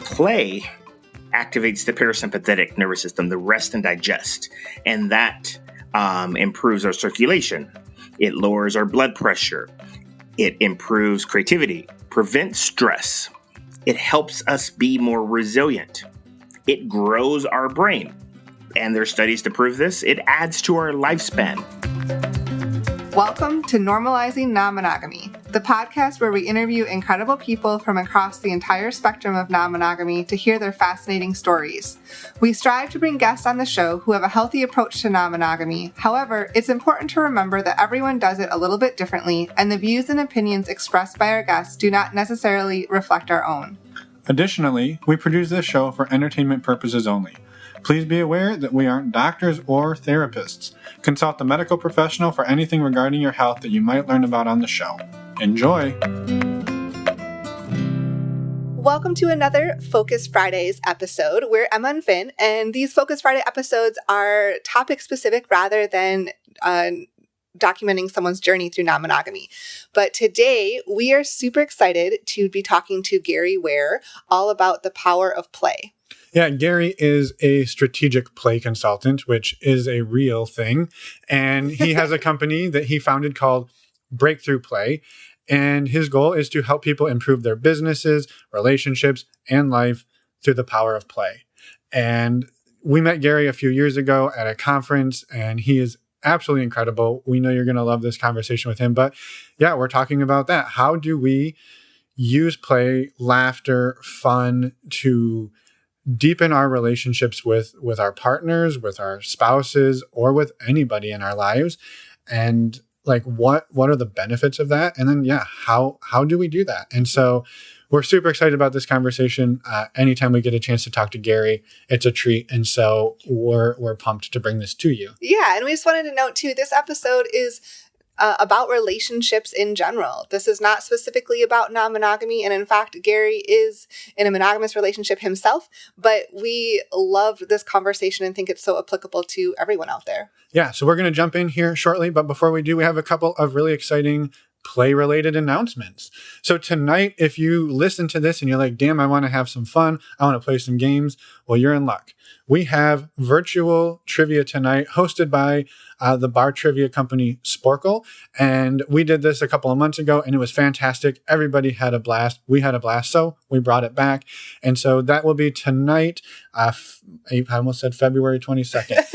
Play activates the parasympathetic nervous system, the rest and digest, and that improves our circulation. It lowers our blood pressure. It improves creativity, prevents stress. It helps us be more resilient. It grows our brain. And there's studies to prove this. It adds to our lifespan. Welcome to Normalizing Non-Monogamy, the podcast where we interview incredible people from across the entire spectrum of non-monogamy to hear their fascinating stories. We strive to bring guests on the show who have a healthy approach to non-monogamy. However, it's important to remember that everyone does it a little bit differently, and the views and opinions expressed by our guests do not necessarily reflect our own. Additionally, we produce this show for entertainment purposes only. Please be aware that we aren't doctors or therapists. Consult a medical professional for anything regarding your health that you might learn about on the show. Enjoy! Welcome to another Focus Fridays episode. We're Emma and Finn, and these Focus Friday episodes are topic-specific rather than documenting someone's journey through non-monogamy. But today, we are super excited to be talking to Gary Ware all about the power of play. Yeah, Gary is a strategic play consultant, which is a real thing. And he has a company that he founded called Breakthrough Play. And his goal is to help people improve their businesses, relationships, and life through the power of play. And we met Gary a few years ago at a conference, and he is absolutely incredible. We know you're going to love this conversation with him. But yeah, we're talking about that. How do we use play, laughter, fun to deepen our relationships with our partners, with our spouses, or with anybody in our lives? And like, what are the benefits of that? And then, yeah, how do we do that? And so we're super excited about this conversation. Anytime we get a chance to talk to Gary, it's a treat. And so we're pumped to bring this to you. Yeah. And we just wanted to note too, this episode is about relationships in general. This is not specifically about non-monogamy. And in fact, Gary is in a monogamous relationship himself, but we love this conversation and think it's so applicable to everyone out there. Yeah. So we're going to jump in here shortly. But before we do, we have a couple of really exciting play-related announcements. So tonight, if you listen to this and you're like, damn, I want to have some fun, I want to play some games, well, you're in luck. We have virtual trivia tonight hosted by the bar trivia company Sporkle. And we did this a couple of months ago and it was fantastic. Everybody had a blast. We had a blast. So we brought it back. And so that will be tonight. I almost said February 22nd.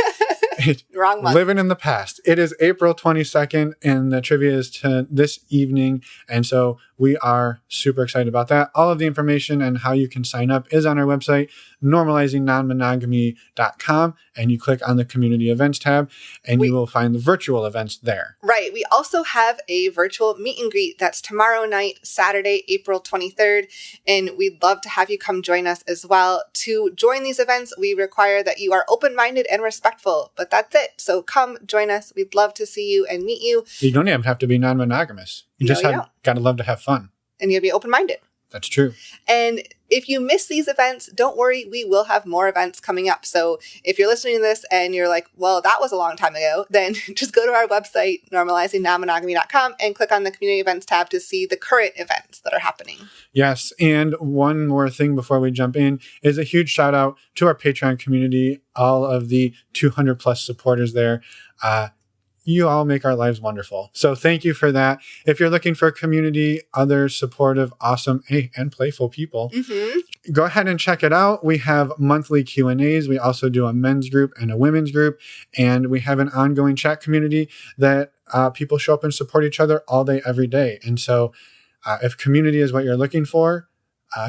Wrong month. Living in the past. It is April 22nd and the trivia is this evening. And so we are super excited about that. All of the information and how you can sign up is on our website, normalizingnonmonogamy.com. And you click on the community events tab and you will find the virtual events there. Right. We also have a virtual meet and greet that's tomorrow night, Saturday, April 23rd. And we'd love to have you come join us as well. To join these events, we require that you are open-minded and respectful, but that's it. So come join us. We'd love to see you and meet you. You don't even have to be non-monogamous. You just got to love to have fun. And you'll be open-minded. That's true. And if you miss these events, don't worry, we will have more events coming up. So if you're listening to this and you're like, well, that was a long time ago, then just go to our website, normalizingnonmonogamy.com, and click on the community events tab to see the current events that are happening. Yes. And one more thing before we jump in is a huge shout out to our Patreon community, all of the 200 plus supporters there. You all make our lives wonderful. So thank you for that. If you're looking for a community, other supportive, awesome, and playful people, go ahead and check it out. We have monthly Q&As. We also do a men's group and a women's group. And we have an ongoing chat community that people show up and support each other all day, every day. And so if community is what you're looking for,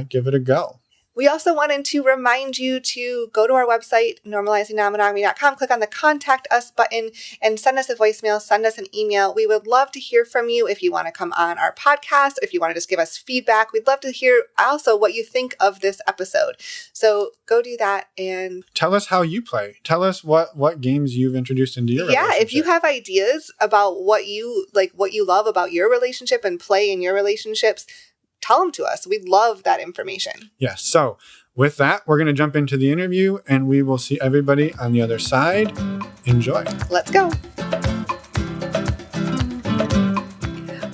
give it a go. We also wanted to remind you to go to our website, normalizingnonmonogamy.com, click on the Contact Us button, and send us a voicemail, send us an email. We would love to hear from you if you want to come on our podcast, if you want to just give us feedback. We'd love to hear also what you think of this episode. So go do that and tell us how you play. Tell us what games you've introduced into your relationship. Yeah, if you have ideas about what you love about your relationship and play in your relationships, tell them to us. We'd love that information. Yes. So with that, we're going to jump into the interview and we will see everybody on the other side. Enjoy. Let's go.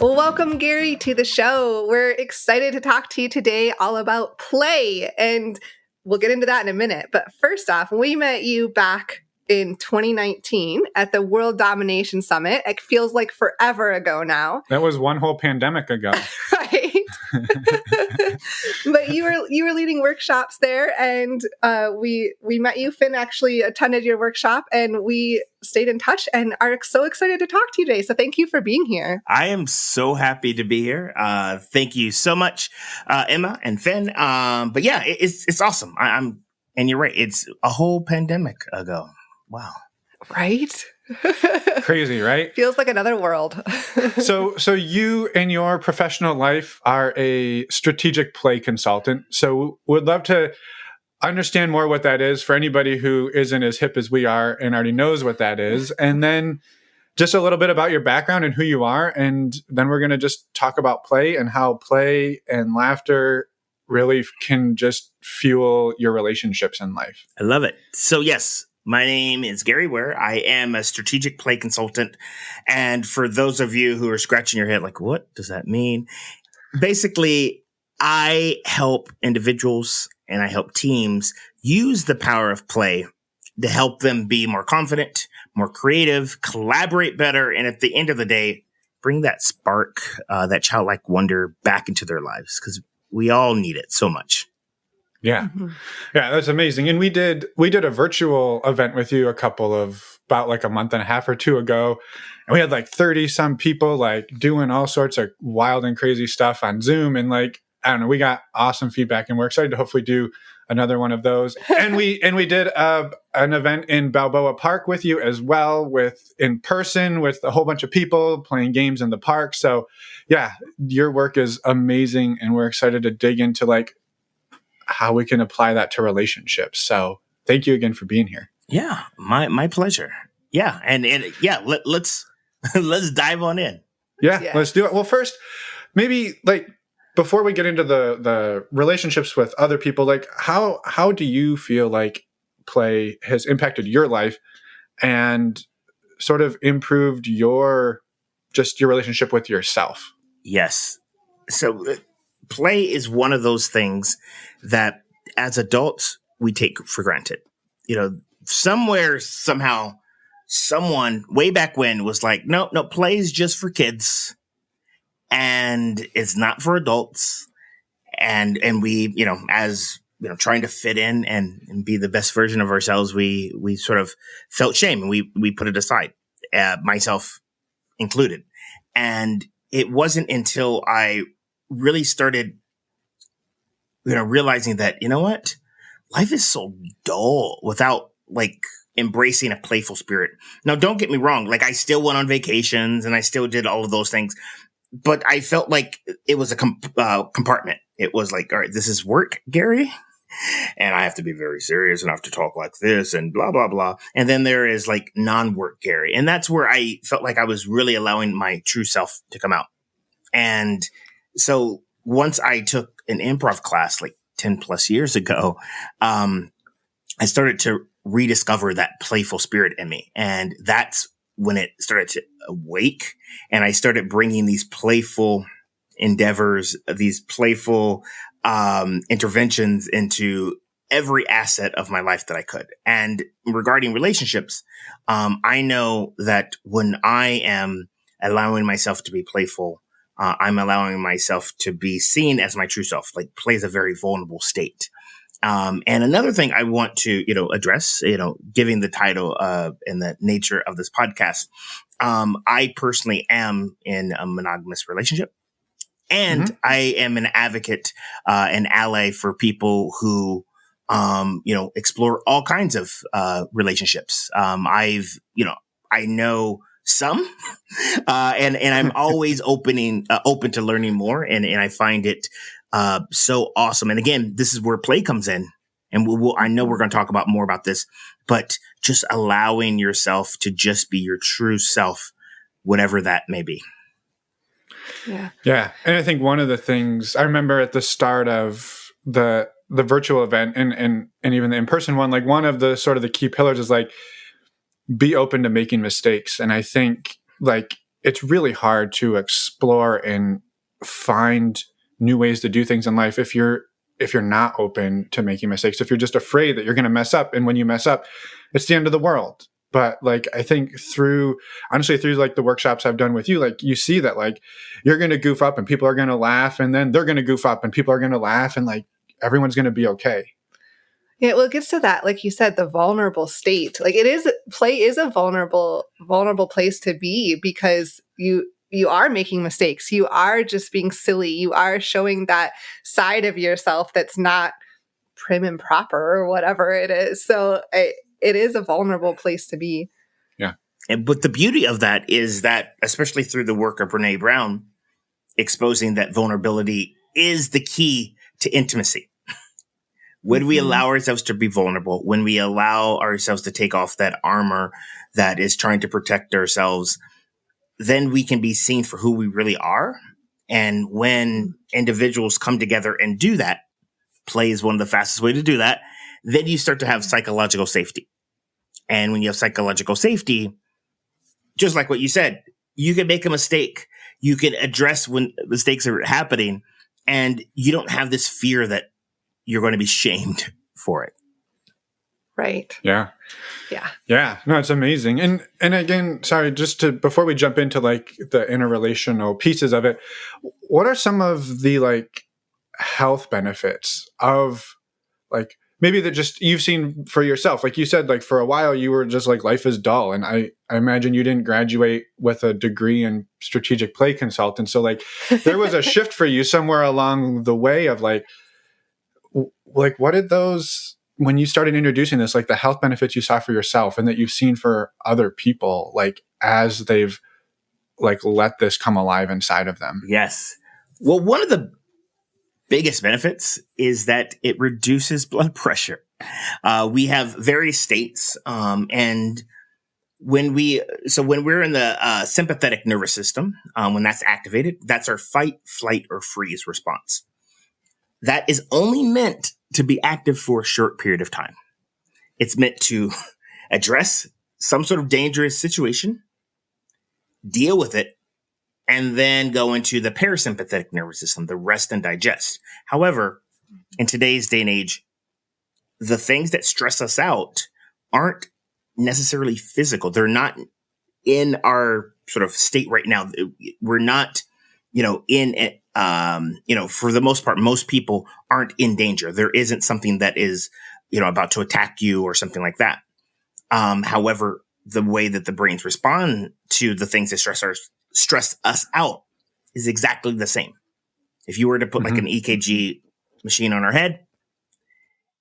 Well, welcome, Gary, to the show. We're excited to talk to you today all about play, and we'll get into that in a minute. But first off, we met you back in 2019 at the World Domination Summit. It feels like forever ago now. That was one whole pandemic ago. Right. But you were leading workshops there, and we met you. Finn actually attended your workshop, and we stayed in touch and are so excited to talk to you today. So thank you for being here. I am so happy to be here. Thank you so much, Emma and Finn. But yeah, it's awesome. And you're right. It's a whole pandemic ago. Wow. Right? Crazy, right? Feels like another world. So you in your professional life are a strategic play consultant. So would love to understand more what that is for anybody who isn't as hip as we are and already knows what that is. And then just a little bit about your background and who you are. And then we're going to just talk about play and how play and laughter really can just fuel your relationships in life. I love it. So yes, my name is Gary Ware. I am a strategic play consultant. And for those of you who are scratching your head, like, what does that mean? Basically, I help individuals and I help teams use the power of play to help them be more confident, more creative, collaborate better, and at the end of the day, bring that spark, that childlike wonder back into their lives, because we all need it so much. Yeah. Mm-hmm. Yeah, that's amazing. And we did a virtual event with you about like a month and a half or two ago. And we had like 30 some people like doing all sorts of wild and crazy stuff on Zoom. And like, I don't know, we got awesome feedback and we're excited to hopefully do another one of those. And we did an event in Balboa Park with you as well, in person with a whole bunch of people playing games in the park. So yeah, your work is amazing. And we're excited to dig into like how we can apply that to relationships. So thank you again for being here. Yeah, my pleasure. Yeah. And yeah, let's dive on in. Yeah, let's do it. Well, first, maybe like before we get into the relationships with other people, like how do you feel like play has impacted your life and sort of improved your relationship with yourself? Yes. So play is one of those things that as adults we take for granted. You know, somewhere, somehow, someone way back when was like, no, play is just for kids and it's not for adults. And we, as trying to fit in and be the best version of ourselves, we sort of felt shame and we put it aside, myself included. And it wasn't until I really started, realizing that, what, life is so dull without like embracing a playful spirit. Now, don't get me wrong. Like I still went on vacations and I still did all of those things, but I felt like it was a compartment. It was like, all right, this is work, Gary, and I have to be very serious and I have to talk like this and blah, blah, blah. And then there is like non-work Gary. And that's where I felt like I was really allowing my true self to come out. And so once I took an improv class like 10 plus years ago, I started to rediscover that playful spirit in me. And that's when it started to awake. And I started bringing these playful endeavors, these playful interventions into every asset of my life that I could. And regarding relationships, I know that when I am allowing myself to be playful, I'm allowing myself to be seen as my true self. Like play is a very vulnerable state. And another thing I want to, address, giving the title and the nature of this podcast, I personally am in a monogamous relationship. And I am an advocate, an ally for people who, explore all kinds of relationships. I know some, and I'm always open to learning more, and I find it so awesome. And again, this is where play comes in, and I know we're going to talk about more about this, but just allowing yourself to just be your true self, whatever that may be. Yeah. And I think one of the things I remember at the start of the virtual event and even the in-person one, like one of the sort of the key pillars is like, be open to making mistakes. And I think like it's really hard to explore and find new ways to do things in life if you're not open to making mistakes, if you're just afraid that you're going to mess up. And when you mess up, it's the end of the world. But like, I think through like the workshops I've done with you, like you see that like you're going to goof up and people are going to laugh, and then they're going to goof up and people are going to laugh, and like everyone's going to be okay. Yeah, well, it gets to that, like you said, the vulnerable state. Like play is a vulnerable place to be, because you are making mistakes. You are just being silly. You are showing that side of yourself that's not prim and proper or whatever it is. So it is a vulnerable place to be. Yeah. But the beauty of that is that, especially through the work of Brene Brown, exposing that vulnerability is the key to intimacy. When we allow ourselves to be vulnerable, when we allow ourselves to take off that armor that is trying to protect ourselves, then we can be seen for who we really are. And when individuals come together and do that, play is one of the fastest way to do that, then you start to have psychological safety. And when you have psychological safety, just like what you said, you can make a mistake. You can address when mistakes are happening, and you don't have this fear that you're going to be shamed for it. Right. Yeah. Yeah. Yeah. No, it's amazing. And again, sorry, before we jump into like the interrelational pieces of it, what are some of the like health benefits of like, maybe that just you've seen for yourself? Like you said, like for a while you were just like, life is dull. And I imagine you didn't graduate with a degree in strategic play consultant. So like there was a shift for you somewhere along the way of like what did those, when you started introducing this, like the health benefits you saw for yourself and that you've seen for other people, like as they've like let this come alive inside of them? Yes. Well, one of the biggest benefits is that it reduces blood pressure. We have various states, and when we're in the sympathetic nervous system, when that's activated, that's our fight, flight, or freeze response. That is only meant to be active for a short period of time. It's meant to address some sort of dangerous situation, deal with it, and then go into the parasympathetic nervous system, the rest and digest. However, in today's day and age, the things that stress us out aren't necessarily physical. They're not in our sort of state right now. We're not, in it. For the most part, most people aren't in danger. There isn't something that is, about to attack you or something like that. However, the way that the brains respond to the things that stress us out is exactly the same. If you were to put like an EKG machine on our head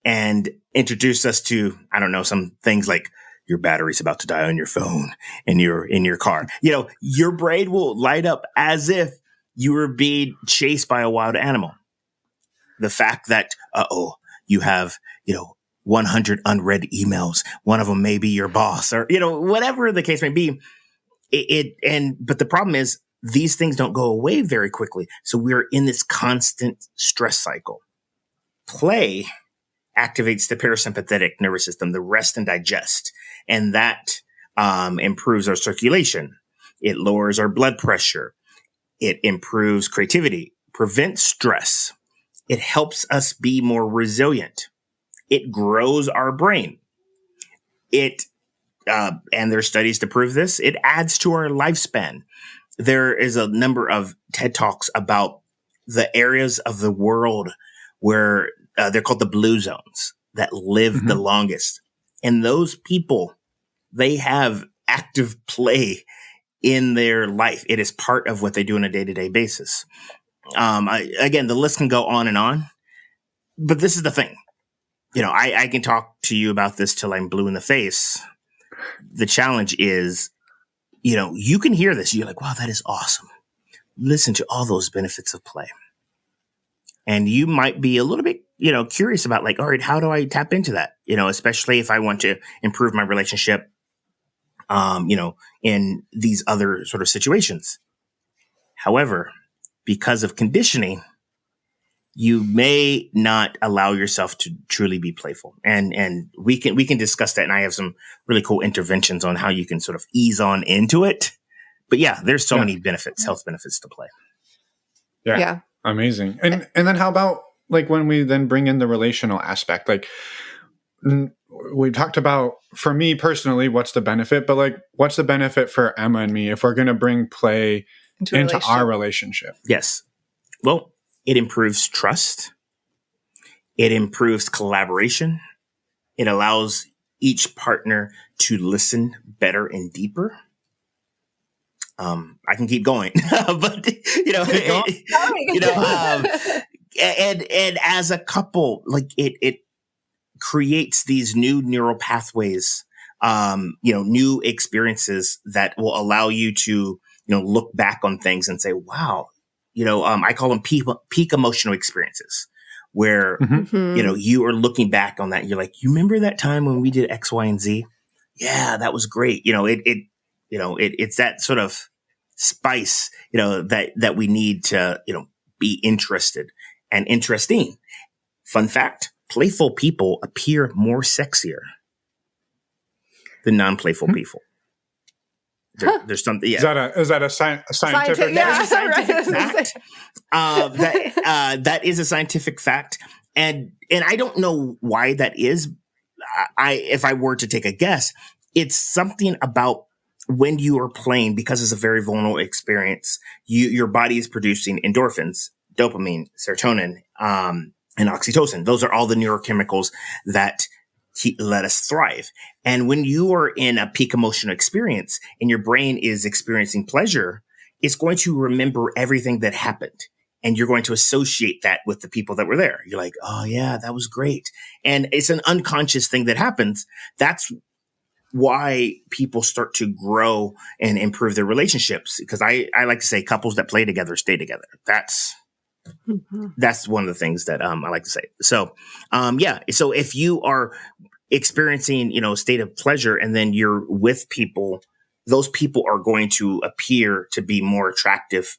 and introduce us to, I don't know, some things like your battery's about to die on your phone and you're in your car, your brain will light up as if you were being chased by a wild animal. The fact that, you have, 100 unread emails. One of them may be your boss or, whatever the case may be. But the problem is these things don't go away very quickly. So we're in this constant stress cycle. Play activates the parasympathetic nervous system, the rest and digest. And that improves our circulation. It lowers our blood pressure. It improves creativity, prevents stress. It helps us be more resilient. It grows our brain. And there's studies to prove this. It adds to our lifespan. There is a number of TED Talks about the areas of the world where they're called the blue zones that live the longest. And those people, they have active play in their life. It is part of what they do on a day-to-day basis. Again, the list can go on, but this is the thing. I can talk to you about this till I'm blue in the face. The challenge is, you can hear this. You're like, wow, that is awesome. Listen to all those benefits of play. And you might be a little bit, curious about like, all right, how do I tap into that? Especially if I want to improve my relationship, in these other sort of situations. However, because of conditioning, you may not allow yourself to truly be playful. And we can discuss that. And I have some really cool interventions on how you can sort of ease on into it. But yeah, there's so Yeah. many benefits, health benefits to play. Yeah. Amazing. And then how about like when we then bring in the relational aspect? Like we talked about, for me personally, what's the benefit, but like what's the benefit for Emma and me if we're going to bring play into our relationship? Yes. Well, it improves trust. It improves collaboration. It allows each partner to listen better and deeper. I can keep going, but and as a couple, like it creates these new neural pathways, new experiences that will allow you to, look back on things and say, wow, I call them peak emotional experiences where, you are looking back on that. And you're like, you remember that time when we did X, Y, and Z? Yeah, that was great. It's that sort of spice, that we need to, be interested and interesting. Fun fact, playful people appear more sexier than non-playful people. There's something. Yeah. Is that a scientific? That is a scientific fact. That is a scientific fact, and I don't know why that is. If I were to take a guess, it's something about when you are playing, because it's a very vulnerable experience. Your body is producing endorphins, dopamine, serotonin, and oxytocin. Those are all the neurochemicals that let us thrive. And when you are in a peak emotional experience and your brain is experiencing pleasure, it's going to remember everything that happened. And you're going to associate that with the people that were there. You're like, oh yeah, that was great. And it's an unconscious thing that happens. That's why people start to grow and improve their relationships. Because I like to say couples that play together stay together. That's one of the things that I like to say. So, So if you are experiencing, a state of pleasure and then you're with people, those people are going to appear to be more attractive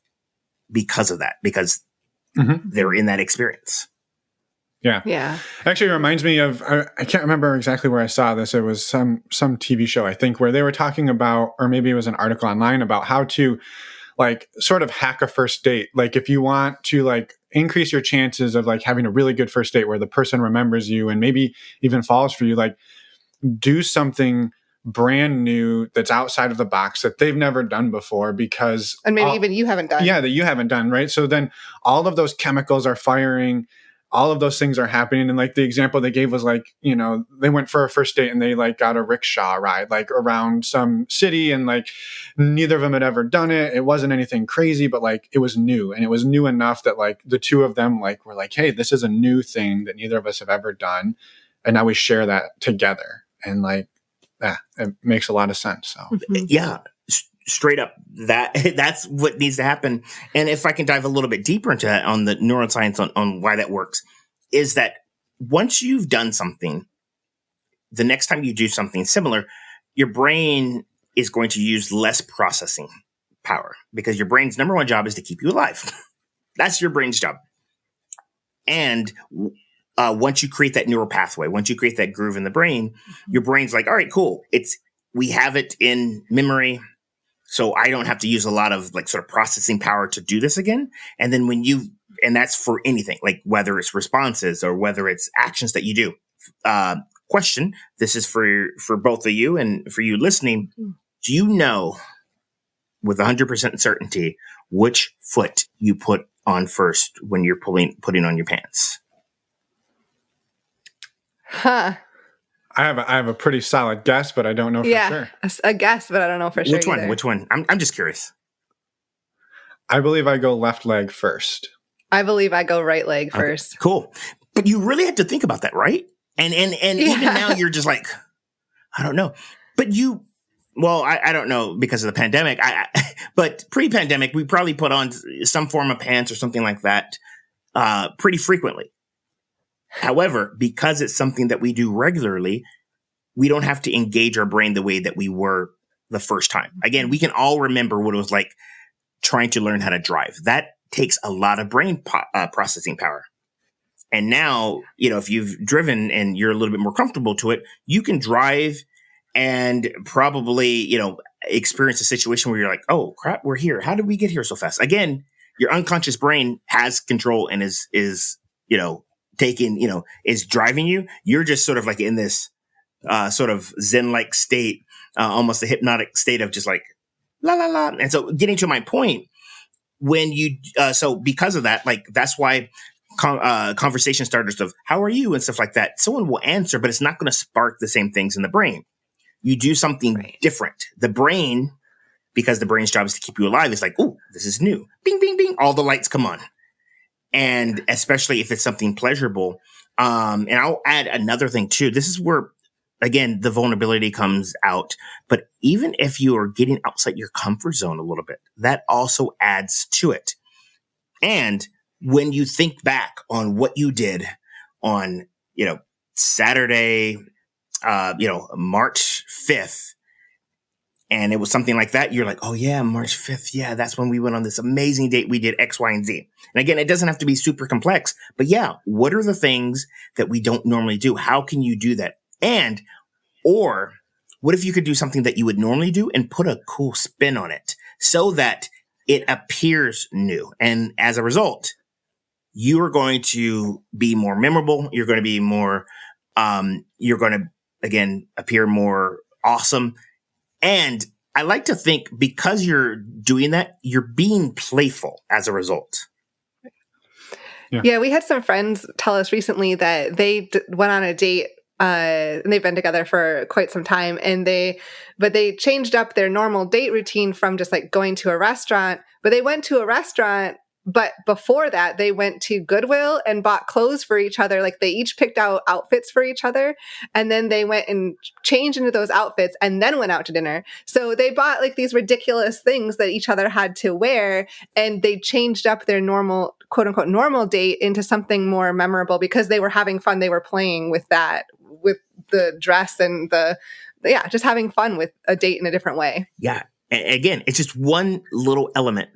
because of that, because they're in that experience. Yeah. Yeah. Actually, it reminds me of, I can't remember exactly where I saw this. It was some TV show, I think, where they were talking about, or maybe it was an article online about how to like sort of hack a first date. Like if you want to like increase your chances of like having a really good first date where the person remembers you and maybe even falls for you, like do something brand new that's outside of the box that they've never done before, because and maybe even you haven't done. Yeah, that you haven't done, right? So then all of those chemicals are firing, all of those things are happening. And like the example they gave was like, they went for a first date and they like got a rickshaw ride like around some city, and like neither of them had ever done it. It wasn't anything crazy, but like it was new, and it was new enough that like the two of them like were like, hey, this is a new thing that neither of us have ever done. And now we share that together. And like, it makes a lot of sense. So yeah, straight up, that's what needs to happen. And if I can dive a little bit deeper into that on the neuroscience on why that works, is that once you've done something, the next time you do something similar, your brain is going to use less processing power, because your brain's number one job is to keep you alive. That's your brain's job. And once you create that neural pathway, once you create that groove in the brain, your brain's like, all right, cool. We have it in memory. So I don't have to use a lot of like sort of processing power to do this again. And then and that's for anything, like whether it's responses or whether it's actions that you do. Question, this is for both of you and for you listening. Do you know with 100% certainty which foot you put on first when you're putting on your pants? Huh. I have a pretty solid guess, but I don't know for sure. A guess, but I don't know for sure. Which one? I'm just curious. I believe I go left leg first. I believe I go right leg first. Cool. But you really had to think about that, right? And even now you're just like, I don't know. But I don't know because of the pandemic. But pre-pandemic, we probably put on some form of pants or something like that pretty frequently. However, because it's something that we do regularly, we don't have to engage our brain the way that we were the first time. Again, we can all remember what it was like trying to learn how to drive. That takes a lot of brain processing power. And now, if you've driven and you're a little bit more comfortable to it, you can drive and probably, experience a situation where you're like, oh crap, we're here. How did we get here so fast? Again, your unconscious brain has control and is, taking, is driving you. You're just sort of like in this, sort of Zen-like state, almost a hypnotic state of just like, la, la, la. And so getting to my point, when you, so because of that, like, that's why conversation starters of how are you and stuff like that, someone will answer, but it's not going to spark the same things in the brain. You do something different. The brain, because the brain's job is to keep you alive, is like, oh, this is new. Bing, bing, bing. All the lights come on. And especially if it's something pleasurable. And I'll add another thing too. This is where, again, the vulnerability comes out. But even if you are getting outside your comfort zone a little bit, that also adds to it. And when you think back on what you did on, Saturday, March 5th, and it was something like that, you're like, oh yeah, March 5th. Yeah, that's when we went on this amazing date. We did X, Y, and Z. And again, it doesn't have to be super complex, but yeah, what are the things that we don't normally do? How can you do that? Or what if you could do something that you would normally do and put a cool spin on it so that it appears new? And as a result, you are going to be more memorable. You're going to be more, you're going to, again, appear more awesome. And I like to think because you're doing that, you're being playful as a result. Yeah, we had some friends tell us recently that they went on a date, and they've been together for quite some time, but they changed up their normal date routine from just like going to a restaurant, but they went to a restaurant. But before that, they went to Goodwill and bought clothes for each other. Like they each picked out outfits for each other. And then they went and changed into those outfits and then went out to dinner. So they bought like these ridiculous things that each other had to wear. And they changed up their normal, quote unquote, normal date into something more memorable because they were having fun. They were playing with that, with the dress and just having fun with a date in a different way. Yeah. Again, it's just one little element.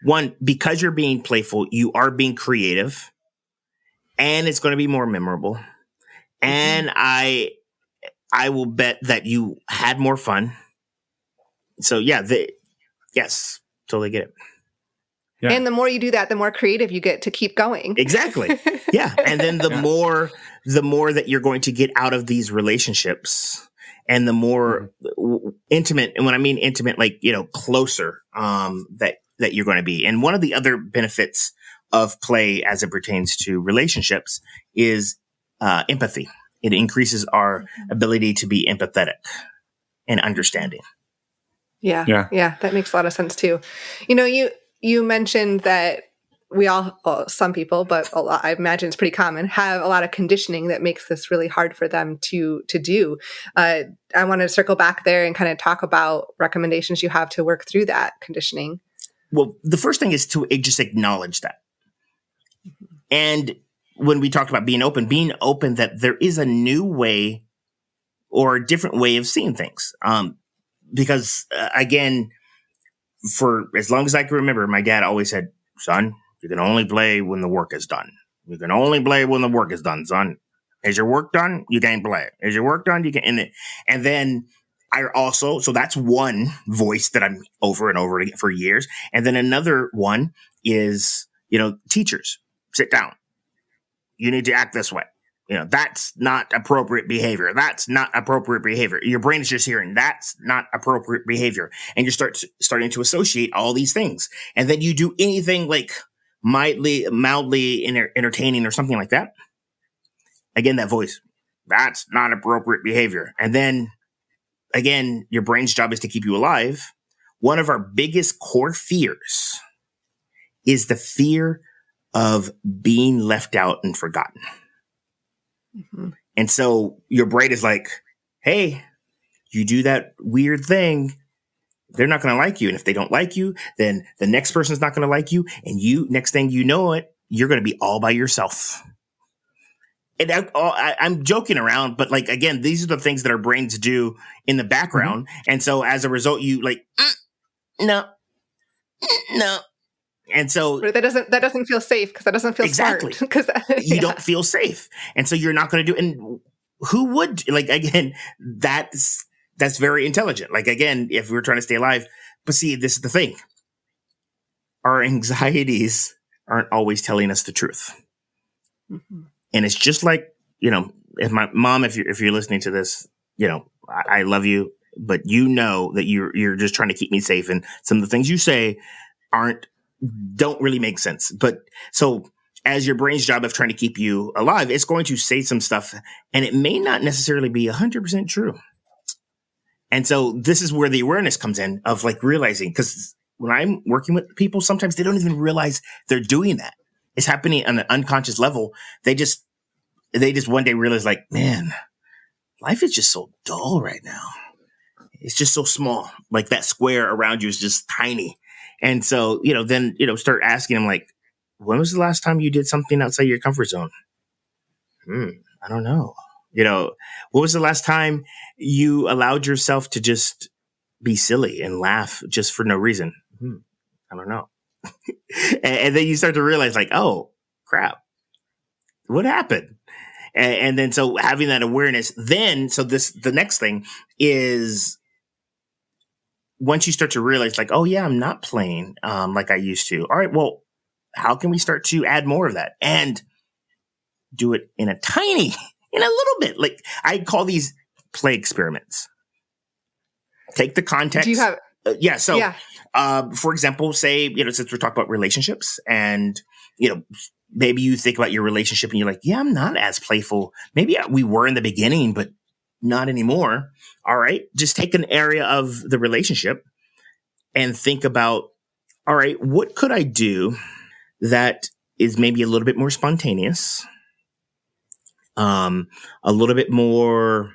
One, because you're being playful, you are being creative, and it's going to be more memorable. And I will bet that you had more fun. So yeah, yes, totally get it. Yeah. And the more you do that, the more creative you get to keep going. Exactly. Yeah. And then the more that you're going to get out of these relationships, and the more intimate, and when I mean intimate, like, closer, that you're going to be. And one of the other benefits of play as it pertains to relationships is empathy. It increases our ability to be empathetic and understanding. Yeah. That makes a lot of sense too. You mentioned that we all, well, some people, but a lot, I imagine it's pretty common, have a lot of conditioning that makes this really hard for them to do. I want to circle back there and kind of talk about recommendations you have to work through that conditioning. Well, the first thing is to just acknowledge that. And when we talked about being open that there is a new way or a different way of seeing things. Because again, for as long as I can remember, my dad always said, son, you can only play when the work is done. You can only play when the work is done, son. Is your work done? You can't play. Is your work done? You can. And then so that's one voice that I'm over and over again for years. And then another one is, teachers, sit down. You need to act this way. That's not appropriate behavior. That's not appropriate behavior. Your brain is just hearing that's not appropriate behavior. And you starting to associate all these things. And then you do anything like mildly entertaining or something like that. Again, that voice, that's not appropriate behavior. And then again, your brain's job is to keep you alive. One of our biggest core fears is the fear of being left out and forgotten. Mm-hmm. And so your brain is like, hey, you do that weird thing, they're not going to like you. And if they don't like you, then the next person's not going to like you. And next thing you know it, you're going to be all by yourself. And I'm joking around, but like, again, these are the things that our brains do in the background. Mm-hmm. And so as a result, you like, no. And so but that doesn't feel safe because that doesn't feel exactly smart. Because you don't feel safe. And so you're not going to do, and who would, like, again, that's that's very intelligent. Like, again, if we're trying to stay alive, but see, this is the thing. Our anxieties aren't always telling us the truth. Mm-hmm. And it's just like, if my mom, if you're listening to this, I love you, but that you're just trying to keep me safe. And some of the things you say don't really make sense. But so as your brain's job of trying to keep you alive, it's going to say some stuff, and it may not necessarily be 100% true. And so this is where the awareness comes in of like realizing, because when I'm working with people, sometimes they don't even realize they're doing that. It's happening on an unconscious level. They just one day realize, like, man, life is just so dull right now. It's just so small. Like that square around you is just tiny. And so, then, start asking them, like, when was the last time you did something outside your comfort zone? I don't know. What was the last time you allowed yourself to just be silly and laugh just for no reason? I don't know. and then you start to realize, like, oh, crap, what happened? And then so having that awareness, then the next thing is once you start to realize, like, oh yeah, I'm not playing like I used to. All right, well, how can we start to add more of that and do it in a little bit? Like I call these play experiments. Take the context. Do you have? For example, say, since we're talking about relationships and, maybe you think about your relationship and you're like, yeah, I'm not as playful. Maybe we were in the beginning, but not anymore. All right. Just take an area of the relationship and think about, all right, what could I do that is maybe a little bit more spontaneous, a little bit more,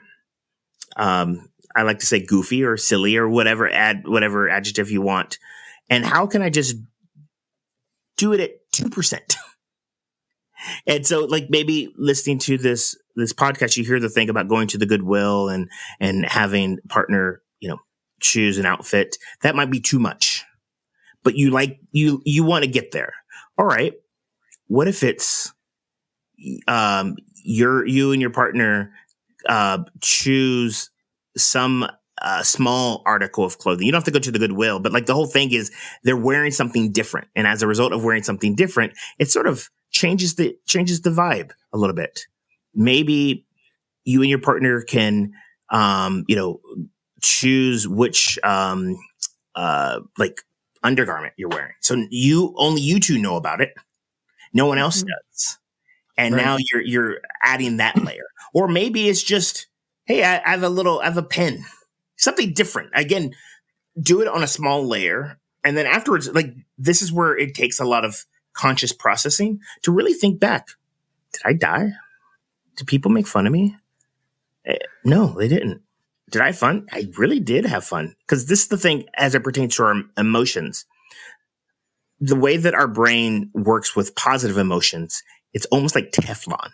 I like to say goofy or silly or whatever adjective you want. And how can I just do it at 2%? And so like maybe listening to this podcast, you hear the thing about going to the Goodwill and having partner, choose an outfit. That might be too much, but you want to get there. All right. What if it's, you and your partner, choose some small article of clothing. You don't have to go to the Goodwill, but like the whole thing is they're wearing something different. And as a result of wearing something different, it sort of changes the vibe a little bit. Maybe you and your partner can, choose which, like undergarment you're wearing. So only you two know about it. No one else does. And now you're adding that layer. Or maybe it's just, hey, I have a pen, something different. Again, do it on a small layer. And then afterwards, like this is where it takes a lot of conscious processing to really think back. Did I die? Did people make fun of me? No, they didn't. Did I have fun? I really did have fun. Because this is the thing as it pertains to our emotions. The way that our brain works with positive emotions, it's almost like Teflon.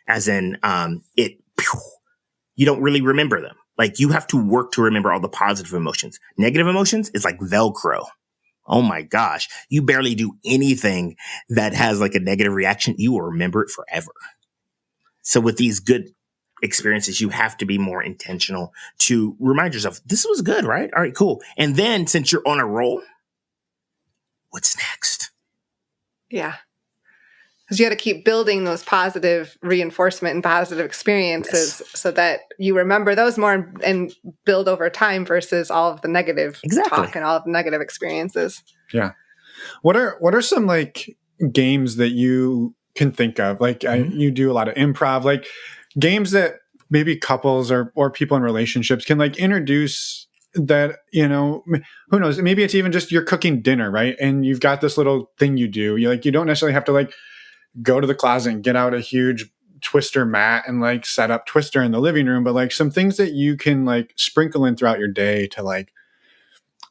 As in, you don't really remember them. Like you have to work to remember all the positive emotions. Negative emotions is like Velcro. Oh my gosh. You barely do anything that has like a negative reaction. You will remember it forever. So with these good experiences, you have to be more intentional to remind yourself, this was good, right? All right, cool. And then since you're on a roll, what's next? Yeah. Because you got to keep building those positive reinforcement and positive experiences so that you remember those more and build over time versus all of the negative talk and all of the negative experiences. Yeah. What are some like games that you can think of? Like you do a lot of improv, like games that maybe couples or people in relationships can like introduce that, who knows, maybe it's even just you're cooking dinner, right? And you've got this little thing you do. You don't necessarily have to like go to the closet and get out a huge Twister mat and like set up Twister in the living room, but like some things that you can like sprinkle in throughout your day to like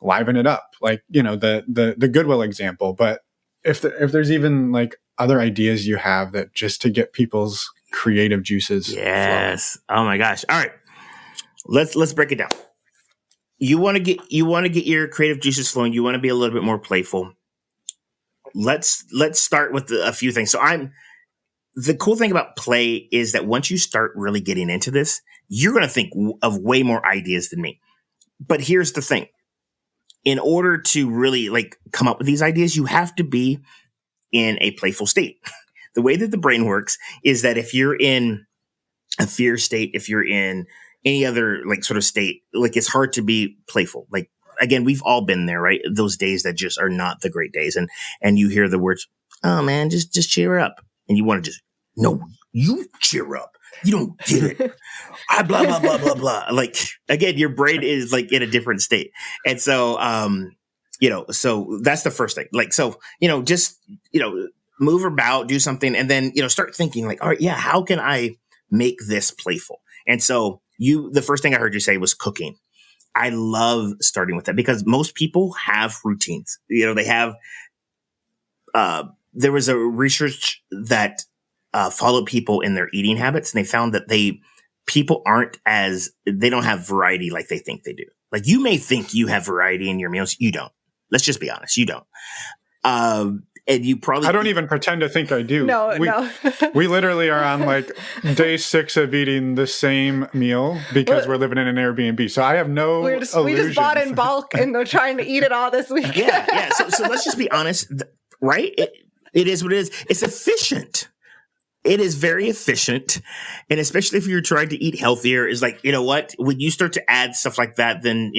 liven it up, like the Goodwill example. But if there's even like other ideas you have that just to get people's creative juices flowing. Oh my gosh. All right, let's break it down. You want to get your creative juices flowing. You want to be a little bit more playful. Let's start with a few things. So the cool thing about play is that once you start really getting into this, you're going to think of way more ideas than me. But here's the thing. In order to really like come up with these ideas, you have to be in a playful state. The way that the brain works is that if you're in a fear state, if you're in any other like sort of state, like it's hard to be playful. Like, again, we've all been there, right? Those days that just are not the great days. And you hear the words, oh man, just cheer up. And you want to just, no, you cheer up. You don't get it. I blah, blah, blah, blah, blah. Like, again, your brain is like in a different state. And so, so that's the first thing. Like, so, just, move about, do something, and then, start thinking like, all right, yeah, how can I make this playful? And so the first thing I heard you say was cooking. I love starting with that because most people have routines. They have, there was a research that followed people in their eating habits, and they found that people they don't have variety like they think they do. Like, you may think you have variety in your meals. You don't. Let's just be honest. You don't. And you probably, I don't even pretend to think I do. No. We literally are on like day 6 of eating the same meal because we're living in an Airbnb. So I have no illusions. We just bought in bulk and we're trying to eat it all this week. Yeah. So let's just be honest, right? It is what it is. It's efficient. It is very efficient. And especially if you're trying to eat healthier, is like, you know what? When you start to add stuff like that, then,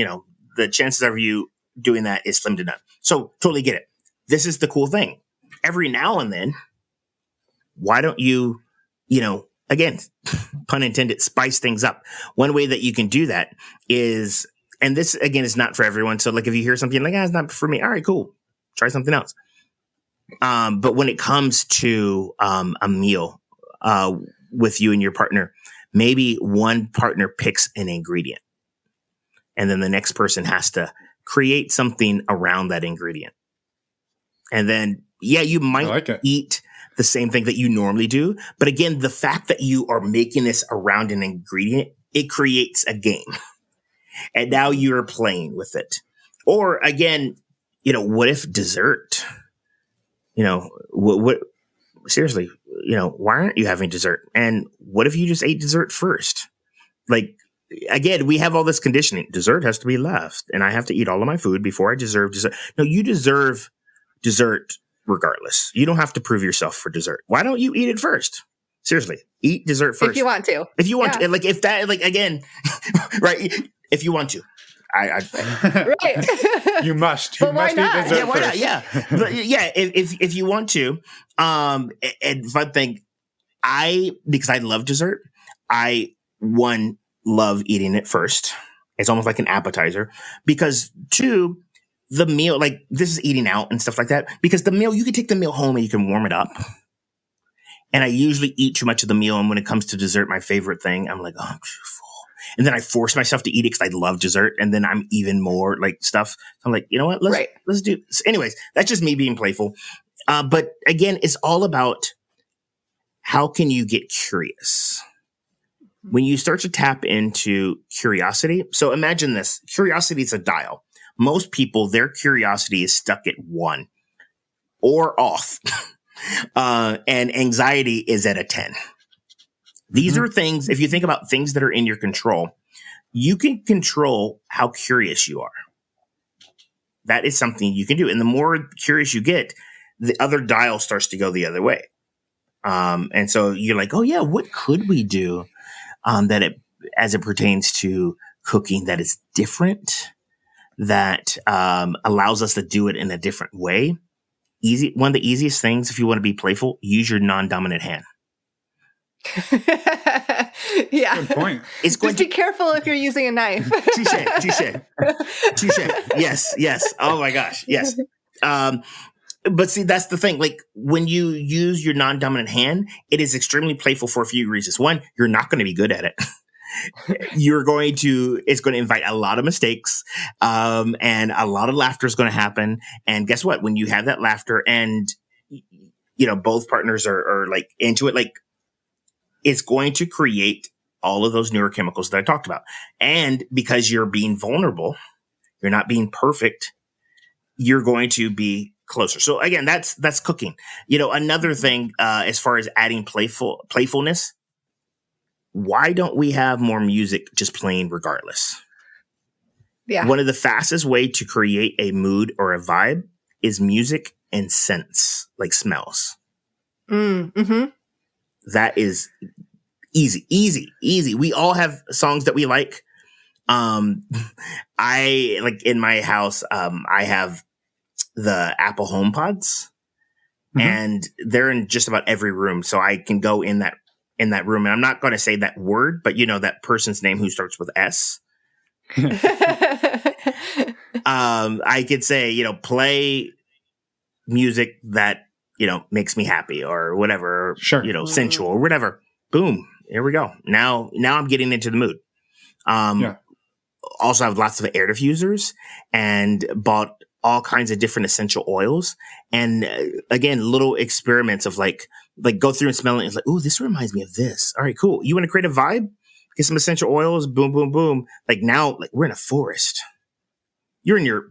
the chances of you doing that is slim to none. So totally get it. This is the cool thing. Every now and then, why don't you, again, pun intended, spice things up? One way that you can do that is, and this, again, is not for everyone. So like if you hear something like, it's not for me. All right, cool. Try something else. But when it comes to a meal with you and your partner, maybe one partner picks an ingredient and then the next person has to create something around that ingredient. And then, you might eat the same thing that you normally do. But again, the fact that you are making this around an ingredient, it creates a game. And now you're playing with it. Or again, what if dessert? What seriously, why aren't you having dessert? And what if you just ate dessert first? Like, again, we have all this conditioning. Dessert has to be left. And I have to eat all of my food before I deserve dessert. No, you deserve dessert regardless. You don't have to prove yourself for dessert. Why don't you eat it first? Seriously, eat dessert first. If you want to. If you want to. Like, if that, like, again, right? If you want to. Right. You must. But why not? Eat dessert Yeah, why first. not? Yeah. If you want to. And fun thing, because I love dessert, love eating it first. It's almost like an appetizer. Because 2, the meal, like this is eating out and stuff like that. Because the meal, you can take the meal home and you can warm it up. And I usually eat too much of the meal. And when it comes to dessert, my favorite thing, I'm like, oh, I'm too full. And then I force myself to eat it because I love dessert. And then I'm even more like stuff. I'm like, you know what? Let's do this. Anyways, that's just me being playful. But again, it's all about how can you get curious? When you start to tap into curiosity. So imagine this. Curiosity is a dial. Most people, their curiosity is stuck at 1 or off. And anxiety is at a 10. These are things, if you think about things that are in your control, you can control how curious you are. That is something you can do. And the more curious you get, the other dial starts to go the other way. And so you're like, oh yeah, what could we do as it pertains to cooking that is different, that allows us to do it in a different way? One of the easiest things, if you want to be playful, use your non-dominant hand. Yeah. Good point. Just be careful if you're using a knife. Touche. Yes. Oh my gosh. Yes. But see, that's the thing. Like when you use your non-dominant hand, it is extremely playful for a few reasons. One, you're not going to be good at it. It's going to invite a lot of mistakes, and a lot of laughter is going to happen. And guess what? When you have that laughter and, both partners are like into it, like it's going to create all of those neurochemicals that I talked about. And because you're being vulnerable, you're not being perfect, you're going to be closer. So again, that's cooking. You know, another thing as far as adding playfulness, why don't we have more music just playing regardless? Yeah. One of the fastest way to create a mood or a vibe is music and scents, like smells. Mm-hmm. That is easy. We all have songs that we like. I like in my house, I have the Apple HomePods, and they're in just about every room. So I can go in that room, and I'm not going to say that word, but you know that person's name who starts with S. I could say, you know, play music that, you know, makes me happy or whatever, Sure. You know, sensual or whatever. Boom. Here we go. Now I'm getting into the mood. Also have lots of air diffusers and bought all kinds of different essential oils. And again, little experiments of like go through and smell it. It's like, ooh, this reminds me of this. All right, cool. You want to create a vibe? Get some essential oils. Boom, boom, boom. Like now, like we're in a forest. You're in your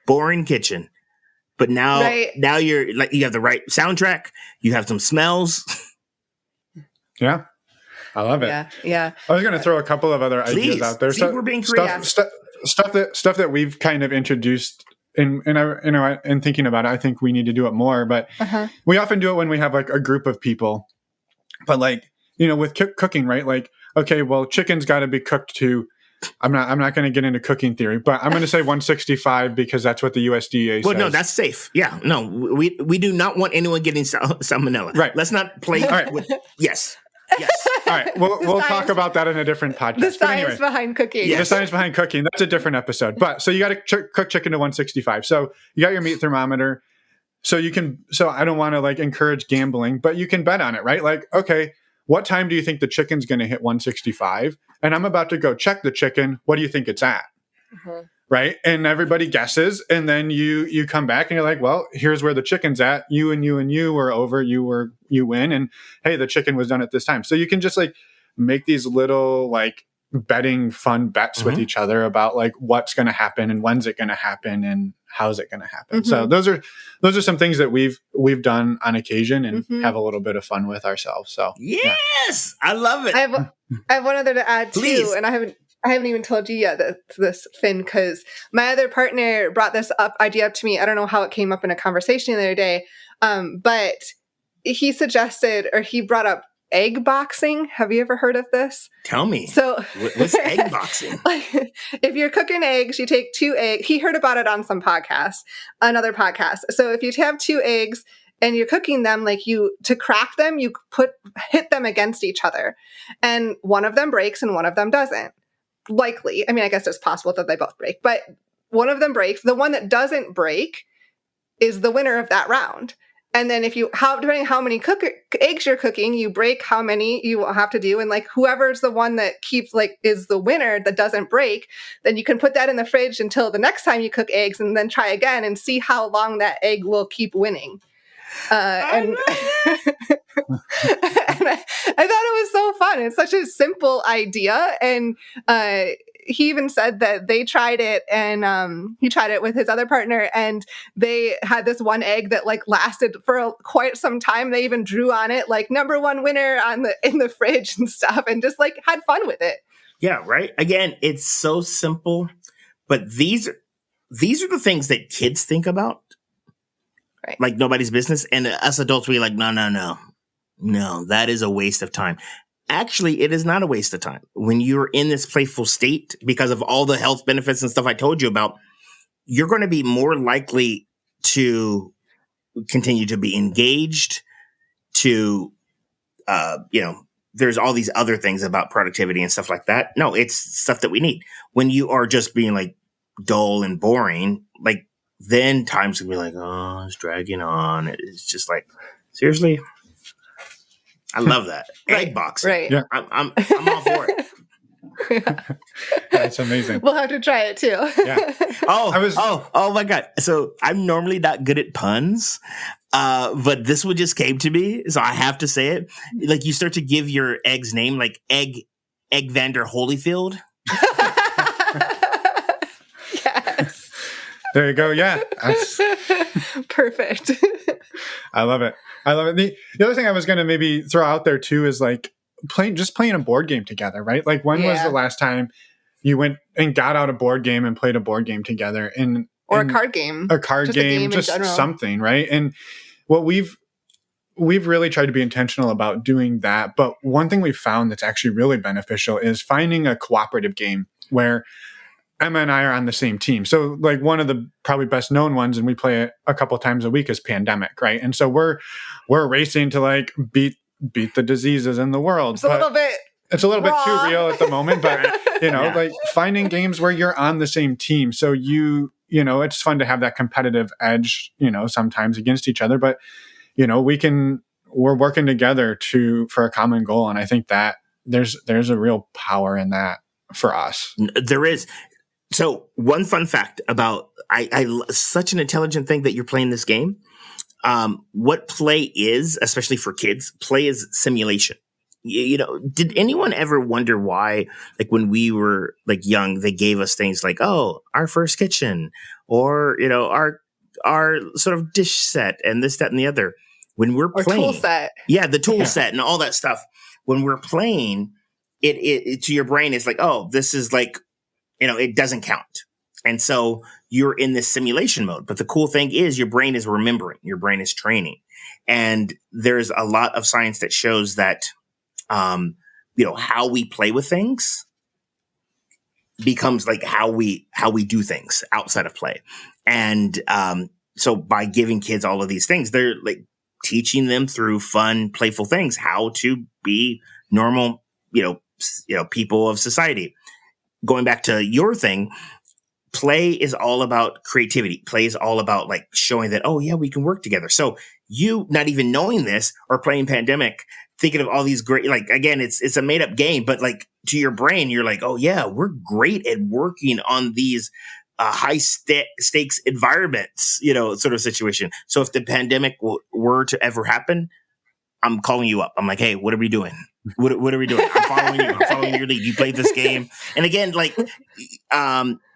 boring kitchen, but now you're like, you have the right soundtrack. You have some smells. Yeah. I love it. Yeah. I was going to throw a couple of other ideas out there. See, we're being creative. Stuff that we've kind of introduced in thinking about it. I think we need to do it more, but we often do it when we have like a group of people. But like, you know, with cooking, right? Like, okay, well, chicken's got to be cooked to. I'm not going to get into cooking theory, but I'm going to say 165 because that's what the USDA says. Well, no, that's safe. Yeah, no, we do not want anyone getting salmonella. Right. Let's not play. All right. Yes. All right. We'll talk about that in a different podcast. The science behind cooking. Yes. The science behind cooking. That's a different episode. But so you got to cook chicken to 165. So you got your meat thermometer. So I don't want to like encourage gambling, but you can bet on it, right? Like, okay, what time do you think the chicken's going to hit 165? And I'm about to go check the chicken. What do you think it's at? Right. And everybody guesses. And then you come back and you're like, well, here's where the chicken's at. You and you were over, you win. And hey, the chicken was done at this time. So you can just like make these little like betting fun bets with each other about like what's going to happen and when's it going to happen and how's it going to happen. So those are some things that we've done on occasion and have a little bit of fun with ourselves. So yes, I love it. I have one other to add too, and I haven't even told you yet this, Finn, because my other partner brought this idea up to me. I don't know how it came up in a conversation the other day, but he suggested, or he brought up egg boxing. Have you ever heard of this? Tell me. So what's egg boxing? Like, if you're cooking eggs, you take 2 eggs. He heard about it on another podcast. So if you have 2 eggs and you're cooking them, like to crack them, you hit them against each other, and one of them breaks and one of them doesn't. Likely. I mean, I guess it's possible that they both break, but one of them breaks. The one that doesn't break is the winner of that round. And then depending how many eggs you're cooking, you break how many you have to do. And like whoever's the one that keeps is the winner that doesn't break, then you can put that in the fridge until the next time you cook eggs and then try again and see how long that egg will keep winning. And I thought it was so fun. It's such a simple idea. And he even said that they tried it, and he tried it with his other partner, and they had this one egg that like lasted for quite some time. They even drew on it like #1 winner in the fridge and stuff, and just like had fun with it. Yeah, right. Again, it's so simple, but these are the things that kids think about. Right. Like nobody's business. And us adults, we're like, no, that is a waste of time. Actually, it is not a waste of time. When you're in this playful state, because of all the health benefits and stuff I told you about, you're going to be more likely to continue to be engaged, to, there's all these other things about productivity and stuff like that. No, it's stuff that we need. When you are just being like dull and boring, like, then times can be like, oh, it's dragging on. It's just like, seriously? I love that. Egg boxing. Right. Yeah. I'm all for it. Yeah. That's amazing. We'll have to try it too. Yeah. Oh my God. So I'm normally not good at puns, but this one just came to me, so I have to say it. Like you start to give your egg's name, like Egg Vander Holyfield. Yes. There you go. Yeah. Perfect. I love it. The other thing I was going to maybe throw out there too is like playing a board game together, right? Like when was the last time you went and got out a board game and played a board game together or a card game, just something, right? And what we've really tried to be intentional about doing that. But one thing we've found that's actually really beneficial is finding a cooperative game where Emma and I are on the same team. So like one of the probably best known ones, and we play it a couple times a week, is Pandemic, right? And so we're racing to like beat the diseases in the world. It's a little bit too real at the moment, but like finding games where you're on the same team. So it's fun to have that competitive edge, sometimes against each other, but we're working together for a common goal. And I think that there's a real power in that for us. There is. So one fun fact about such an intelligent thing that you're playing this game. What play is, especially for kids, play is simulation. Did anyone ever wonder why, like when we were like young, they gave us things like, oh, our first kitchen, or our sort of dish set, and this, that, and the other. When we're playing, tool set, the tool set, and all that stuff. When we're playing, it to your brain is like, oh, this is like, it doesn't count. And so you're in this simulation mode. But the cool thing is your brain is remembering, your brain is training. And there's a lot of science that shows that, how we play with things becomes like how we do things outside of play. And so by giving kids all of these things, they're like teaching them through fun, playful things, how to be normal, people of society. Going back to your thing, play is all about creativity. Play is all about like showing that, oh yeah, we can work together. So you not even knowing this or playing Pandemic, thinking of all these great, like, again, it's a made up game, but like to your brain, you're like, oh yeah, we're great at working on these high stakes environments, sort of situation. So if the pandemic were to ever happen, I'm calling you up. I'm like, hey, what are we doing? What are we doing? I'm following you. I'm following your lead. You played this game. And again, like,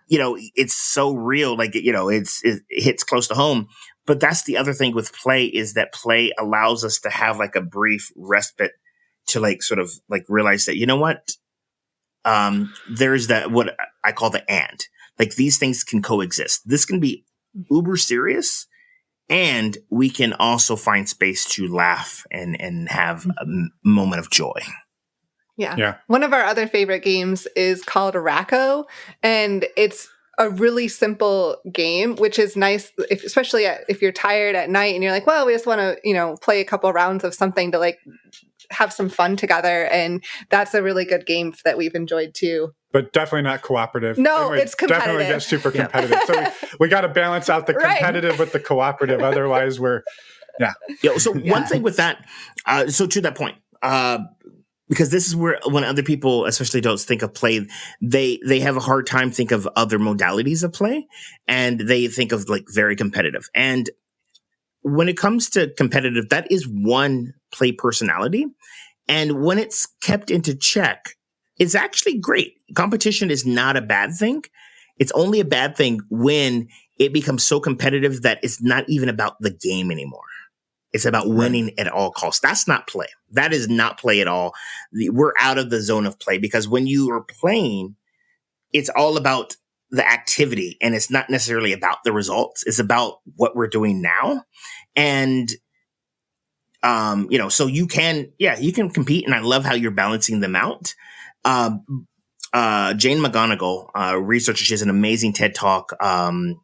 it's so real. Like, it hits close to home. But that's the other thing with play is that play allows us to have like a brief respite to like sort of like realize that, you know what? There's that, what I call the and. Like these things can coexist. This can be uber serious. And we can also find space to laugh and have a moment of joy. Yeah. One of our other favorite games is called Racco, and it's a really simple game, which is nice, especially if you're tired at night and you're like, well, we just want to, play a couple rounds of something to like have some fun together. And that's a really good game that we've enjoyed too. But definitely not cooperative. No, it's competitive. Definitely gets super competitive. So we got to balance out the competitive with the cooperative. Otherwise, One thing with that, so to that point, because this is where when other people, especially adults, think of play, they have a hard time think of other modalities of play, and they think of like very competitive. And when it comes to competitive, that is one play personality. And when it's kept into check, it's actually great. Competition is not a bad thing. It's only a bad thing when it becomes so competitive that it's not even about the game anymore. It's about winning at all costs. That's not play. That is not play at all. We're out of the zone of play because when you are playing, it's all about the activity and it's not necessarily about the results. It's about what we're doing now. And, so you can compete. And I love how you're balancing them out. Jane McGonigal, researcher, she has an amazing TED Talk on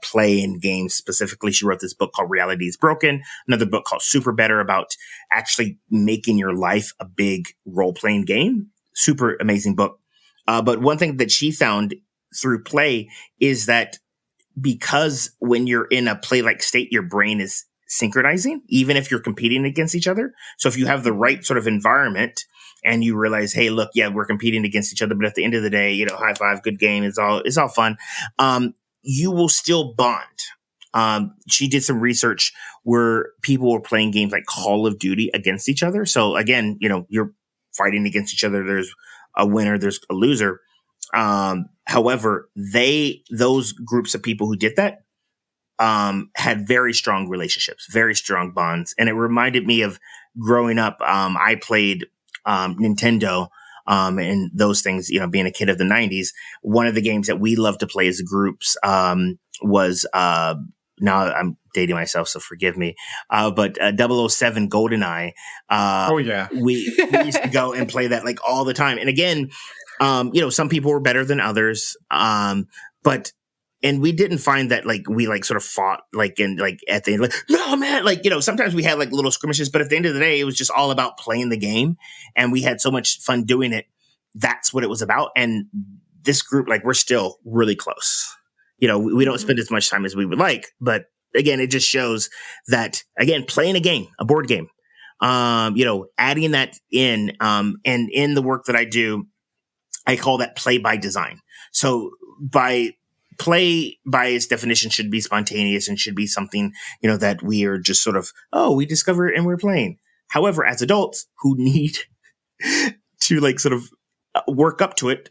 play and games. Specifically, she wrote this book called Reality is Broken, another book called Super Better about actually making your life a big role-playing game. Super amazing book. But one thing that she found through play is that because when you're in a play-like state, your brain is synchronizing, even if you're competing against each other. So if you have the right sort of environment and you realize, hey, look, yeah, we're competing against each other, but at the end of the day, high five, good game, it's all fun. You will still bond. She did some research where people were playing games like Call of Duty against each other. So again, you're fighting against each other. There's a winner, there's a loser. However, those groups of people who did that had very strong relationships, very strong bonds. And it reminded me of growing up. I played Nintendo and those things, being a kid of the 90s. One of the games that we loved to play as groups was, now I'm dating myself, so forgive me, but 007 GoldenEye. Oh, yeah. We used to go and play that like all the time. And again, some people were better than others. And we didn't find that like we like sort of fought like in like at the end, like, no, man, like, sometimes we had like little skirmishes, but at the end of the day, it was just all about playing the game. And we had so much fun doing it. That's what it was about. And this group, like, we're still really close. We don't spend as much time as we would like, but again, it just shows that, again, playing a game, a board game, adding that in, and in the work that I do, I call that play by design. So play by its definition should be spontaneous and should be something, that we are just sort of, we discover it and we're playing. However, as adults who need to like sort of work up to it,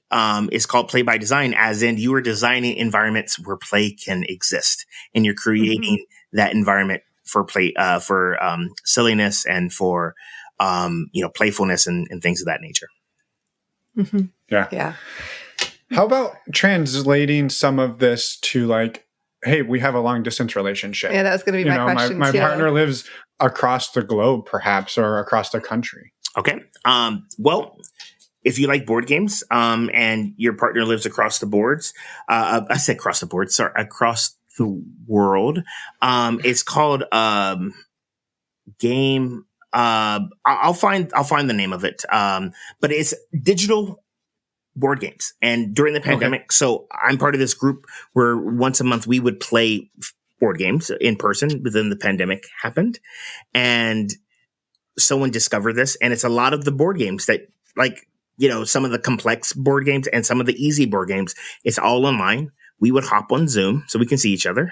is called play by design, as in you are designing environments where play can exist and you're creating that environment for play, for silliness and for, playfulness and things of that nature. Mm-hmm. Yeah. How about translating some of this to like, hey, we have a long distance relationship. Yeah, that was going to be my question. My partner lives across the globe, perhaps, or across the country. Okay. Well, if you like board games, and your partner lives across the boards, I said across the board, sorry, across the world. It's called game. I'll find the name of it. But it's digital board games. And during the pandemic, so I'm part of this group where once a month we would play board games in person, but then the pandemic happened and someone discovered this. And it's a lot of the board games that like, some of the complex board games and some of the easy board games, it's all online. We would hop on Zoom so we can see each other.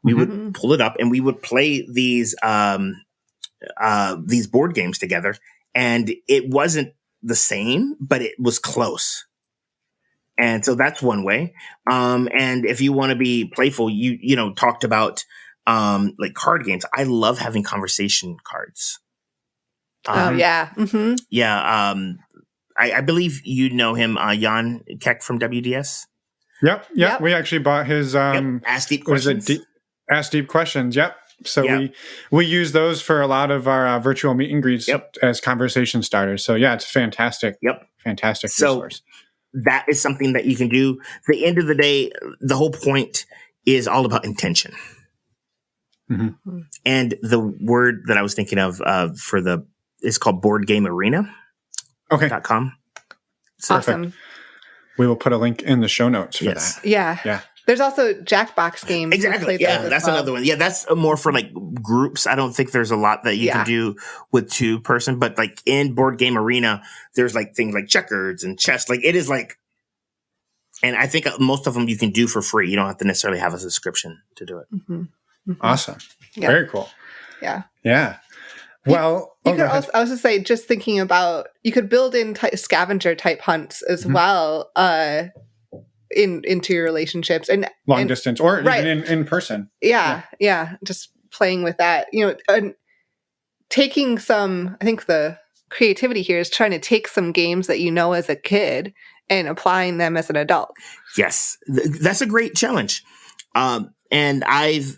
We would pull it up and we would play these board games together. And it wasn't the same, but it was close. And so that's one way. And if you want to be playful, you talked about like card games. I love having conversation cards. Yeah. Mm-hmm. Yeah. I believe you know him, Jan Keck from WDS. Yep. We actually bought his Ask Deep Questions. Ask Deep Questions. Yep. So we use those for a lot of our virtual meet and greets as conversation starters. So yeah, it's fantastic. Fantastic resource. That is something that you can do. At the end of the day, the whole point is all about intention. Mm-hmm. And the word that I was thinking of is called Board Game Arena. .com. So awesome. Perfect. We will put a link in the show notes for that. Yeah. There's also Jackbox games. Exactly. Yeah, that's another one. Yeah, that's more for like groups. I don't think there's a lot that you can do with two person, but like in Board Game Arena, there's like things like checkers and chess. Like it is like, and I think most of them you can do for free. You don't have to necessarily have a subscription to do it. Mm-hmm. Mm-hmm. Awesome. Yeah. Very cool. Yeah. Well, you could also, I was just say, just thinking about, you could build in scavenger type hunts as well into your relationships and long distance or even in person. Yeah. Just playing with that, and taking some. I think the creativity here is trying to take some games that as a kid and applying them as an adult. Yes, that's a great challenge, and I've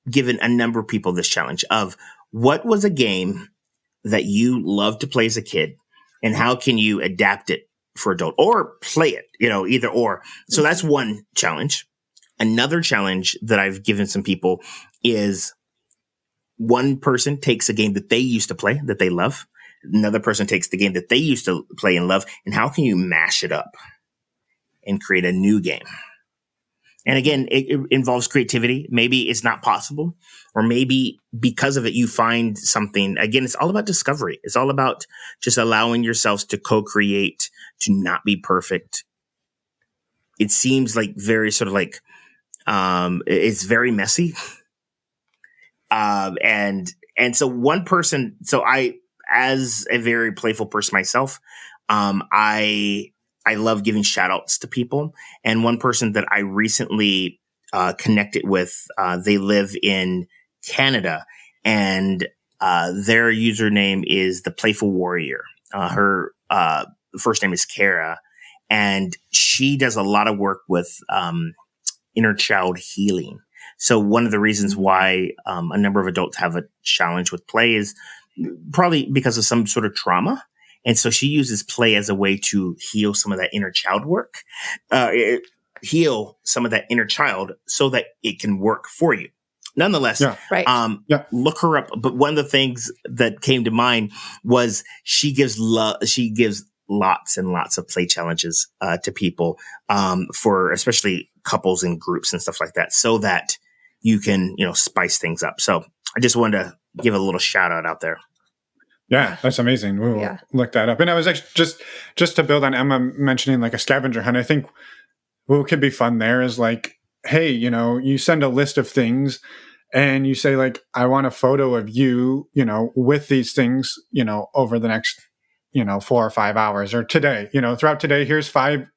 given a number of people this challenge of what was a game that you loved to play as a kid and how can you adapt it for adult or play it, either or. So that's one challenge. Another challenge that I've given some people is one person takes a game that they used to play that they love. Another person takes the game that they used to play and love. And how can you mash it up and create a new game? And again, it involves creativity. Maybe it's not possible, or maybe because of it, you find something. Again, it's all about discovery. It's all about just allowing yourselves to co-create, to not be perfect. It seems like very sort of like, it's very messy. And so one person, so I, as a very playful person myself, I I love giving shout outs to people. And one person that I recently connected with, they live in Canada, and their username is the Playful Warrior. Her first name is Kara, and she does a lot of work with inner child healing. So one of the reasons why a number of adults have a challenge with play is probably because of some sort of trauma. And so she uses play as a way to heal some of that inner child work, heal some of that inner child so that it can work for you. Nonetheless, look her up. But one of the things that came to mind was she gives lots and lots of play challenges to people for especially couples and groups and stuff like that, so that you can, spice things up. So I just wanted to give a little shout out there. Yeah, that's amazing. We'll look that up. And I was actually just to build on Emma mentioning like a scavenger hunt. I think what could be fun there is like, hey, you send a list of things and you say like, I want a photo of you, with these things, over the next, 4 or 5 hours, or today, throughout today, here's five